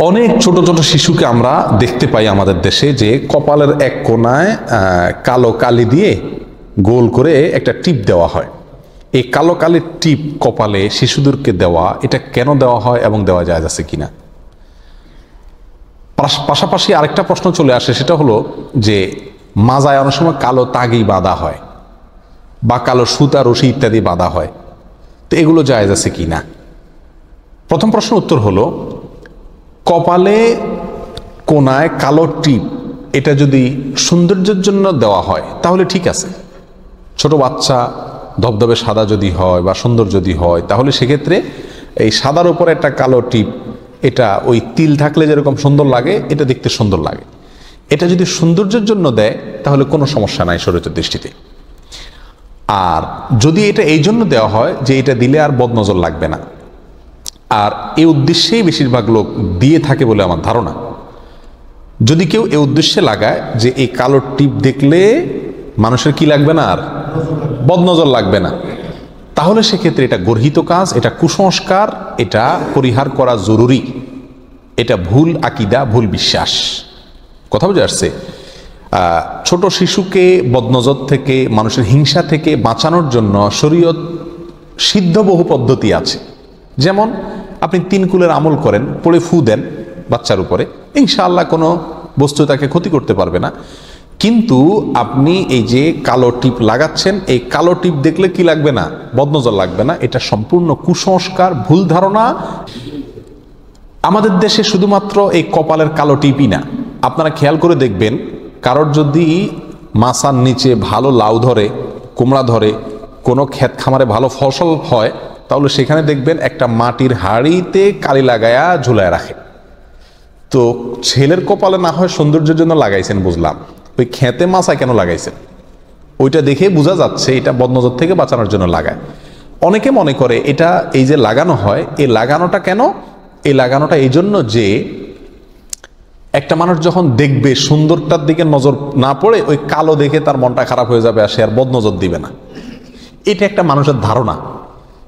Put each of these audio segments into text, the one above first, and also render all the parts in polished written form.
অনেক ছোট ছোট শিশুকে আমরা দেখতে পাই আমাদের দেশে যে কপালের এক কোণায় কালো কালি দিয়ে গোল করে একটা টিপ দেওয়া হয়। এই কালো কালির টিপ কপালে শিশুদেরকে দেওয়া, এটা কেন দেওয়া হয় এবং দেওয়া যায় আছে কিনা। পাশাপাশি আরেকটা প্রশ্ন চলে আসে, সেটা হলো যে মাজায় অনেক সময় কালো তাগি বাঁধা হয় বা কালো সুতা রশি ইত্যাদি বাঁধা হয়, তো এগুলো জায়েজ আছে কিনা। প্রথম প্রশ্ন উত্তর হলো, কপালে কোনায় কালো টিপ এটা যদি সৌন্দর্যের জন্য দেওয়া হয় তাহলে ঠিক আছে। ছোট বাচ্চা ধবধবে সাদা যদি হয় বা সুন্দর যদি হয়, তাহলে সেক্ষেত্রে এই সাদার উপরে একটা কালো টিপ, এটা ওই তিল থাকলে যেরকম সুন্দর লাগে, এটা দেখতে সুন্দর লাগে। এটা যদি সৌন্দর্যের জন্য দেয় তাহলে কোনো সমস্যা নাই শরীয়তের দৃষ্টিতে। আর যদি এটা এই জন্য দেওয়া হয় যে এটা দিলে আর বদনজর লাগবে না, আর এই উদ্দেশ্যেই বেশিরভাগ লোক দিয়ে থাকে বলে আমার ধারণা। যদি কেউ এই উদ্দেশ্যে লাগায় যে এই কালো টিপ দেখলে মানুষের কি লাগবে না, আর বদনজর লাগবে না, তাহলে সেক্ষেত্রে এটা গর্হিত কাজ, এটা কুসংস্কার, এটা পরিহার করা জরুরি। এটা ভুল আকিদা, ভুল বিশ্বাস। কথা বুঝে আসছে? ছোট শিশুকে বদনজর থেকে, মানুষের হিংসা থেকে বাঁচানোর জন্য শরীয়ত সিদ্ধ বহু পদ্ধতি আছে। যেমন আপনি 3 কুলের আমল করেন, পড়ে ফু দেন বাচ্চার উপরে, ইনশাআল্লাহ কোনো বস্তু তাকে ক্ষতি করতে পারবে না। কিন্তু আপনি এই যে কালো টিপ লাগাচ্ছেন, এই কালো টিপ দেখলে কি লাগবে না, বদনজর লাগবে না, এটা সম্পূর্ণ কুসংস্কার, ভুল ধারণা। আমাদের দেশে শুধুমাত্র এই কপালের কালো টিপই না, আপনারা খেয়াল করে দেখবেন, কারোর যদি মাছার নিচে ভালো লাউ ধরে, কুমড়া ধরে, কোনো ক্ষেত খামারে ভালো ফসল হয়, তাহলে সেখানে দেখবেন একটা মাটির হাঁড়িতে কালি লাগায়া ঝুলায় রাখে। তো ছেলের কপালে না হয় সৌন্দর্যের জন্য লাগাইছেন বুঝলাম, ওই খেতে মাছায় কেন লাগাইছেন? ওইটা দেখে বোঝা যাচ্ছে এটা বদনজর থেকে বাঁচানোর জন্য লাগায়। অনেকে মনে করে এটা এই যে লাগানো হয়, এই লাগানোটা কেন? এই লাগানোটা এই জন্য যে একটা মানুষ যখন দেখবে সুন্দরটার দিকে নজর না পড়ে ওই কালো দেখে তার মনটা খারাপ হয়ে যাবে আর সে আর বদনজর দিবে না। এটা একটা মানুষের ধারণা,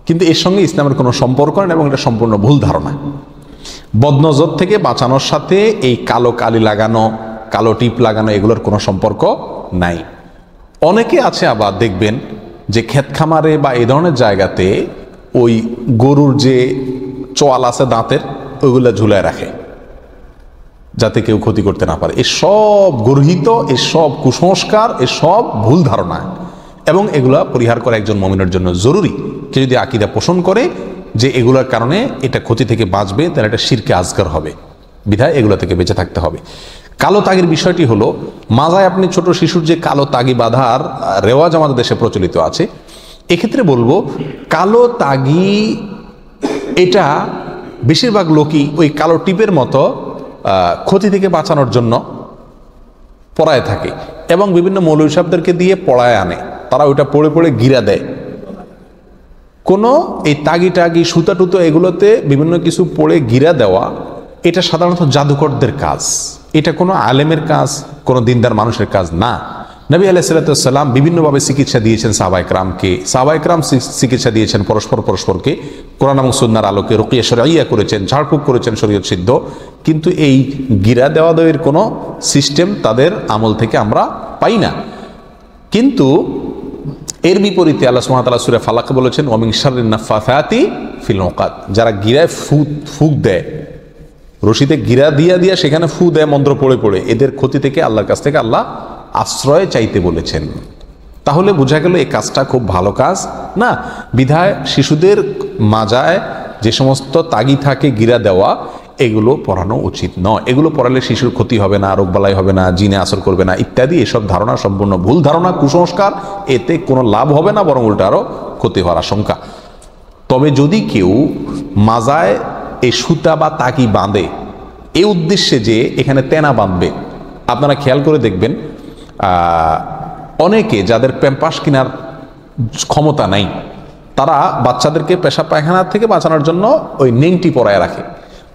কিন্তু এর সঙ্গে ইসলামের কোনো সম্পর্ক নেই এবং এটা সম্পূর্ণ ভুল ধারণা। বদনজর থেকে বাঁচানোর সাথে এই কালো কালি লাগানো, কালো টিপ লাগানো, এগুলোর কোনো সম্পর্ক নাই। অনেকে আছে আবার দেখবেন যে ক্ষেত খামারে বা এই ধরনের জায়গাতে ওই গরুর যে চোয়াল আছে দাঁতের, ওইগুলো ঝুলায় রাখে যাতে কেউ ক্ষতি করতে না পারে। এসব গর্হিত, এসব কুসংস্কার, এসব ভুল ধারণা, এবং এগুলা পরিহার করা একজন মুমিনের জন্য জরুরি। কেউ যদি আকীদা পোষণ করে যে এগুলোর কারণে এটা ক্ষতি থেকে বাঁচবে, তাহলে এটা শিরকে আসগার হবে, বিধায় এগুলো থেকে বেঁচে থাকতে হবে। কালো তাগির বিষয়টি হলো, মাজায় আপনি ছোট শিশুর যে কালো তাগি বাঁধার রেওয়াজ আমাদের দেশে প্রচলিত আছে, এক্ষেত্রে বলবো কালো তাগি এটা বেশিরভাগ লোকই ওই কালো টিপের মতো ক্ষতি থেকে বাঁচানোর জন্য পড়ায় থাকে, এবং বিভিন্ন মৌলভী সাহেবদেরকে দিয়ে পড়ায় আনে, তারা ওইটা পড়ে পড়ে গিরা দেয়। কোনো এই তাগি টাগি সুতা টুতো এগুলোতে বিভিন্ন কিছু পড়ে গিরা দেওয়া, এটা সাধারণত জাদুকরদের কাজ, এটা কোনো আলেমের কাজ, কোনো দিনদার মানুষের কাজ না। নবী আলাইহিস সালাম বিভিন্নভাবে চিকিৎসা দিয়েছেন সাহাবায়ে কেরামকে, সাহাবায়ে কেরাম চিকিৎসা দিয়েছেন পরস্পরকে, কোরআন এবং সুন্নাহর আলোকে রুকিয়া শরঈয়া করেছেন, ঝাড়ফুঁক করেছেন শরীয়ত সিদ্ধ। কিন্তু এই গিরা দেওয়া দেওয়ির কোনো সিস্টেম তাদের আমল থেকে আমরা পাই না। কিন্তু এর বিপরীতে আল্লাহ সুবহানাহু ওয়া তাআলা সূরা ফালাকে বলেছেন, ওয়া মিন শাররিন নাফাসাতি ফিল উকাদ, যারা গিরায় ফুঁক দেয়, রশিতে গিরা দিয়া সেখানে ফু দেয় মন্ত্র পড়ে পড়ে, এদের ক্ষতি থেকে আল্লাহর কাছ থেকে আল্লাহ আশ্রয় চাইতে বলেছেন। তাহলে বোঝা গেল এই কাজটা খুব ভালো কাজ না। বিধায় শিশুদের মাজায় যে সমস্ত তাগি থাকে গিরা দেওয়া, এগুলো পড়ানো উচিত নয়। এগুলো পড়ালে শিশুর ক্ষতি হবে না, রোগবালাই হবে না, জিনে আসর করবে না ইত্যাদি, এসব ধারণা সম্পূর্ণ ভুল ধারণা, কুসংস্কার। এতে কোনো লাভ হবে না, বরং উল্টা আরও ক্ষতি হওয়ার আশঙ্কা। তবে যদি কেউ মাজায় এই সুতা বা তাগি বাঁধে এই উদ্দেশ্যে যে এখানে তেনা বাঁধবে, আপনারা খেয়াল করে দেখবেন অনেকে যাদের প্যাম্পাস কেনার ক্ষমতা নাই, তারা বাচ্চাদেরকে পেশাব পায়খানা থেকে বাঁচানোর জন্য ওই নেংটি পরায় রাখে।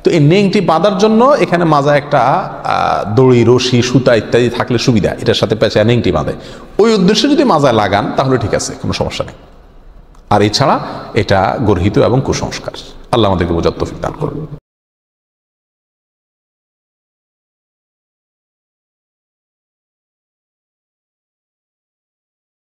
তো এই নেংটি বাঁধার জন্য এখানে মাজায় একটা দড়ি, রশি, সুতা ইত্যাদি থাকলে সুবিধা, এটার সাথে পেঁচায় নেংটি বাঁধে। ওই উদ্দেশ্যে যদি মাজায় লাগান তাহলে ঠিক আছে, কোনো সমস্যা নেই। আর এছাড়া এটা গর্হিত এবং কুসংস্কার। আল্লাহ আমাদেরকে বোঝার তৌফিক দান করুন।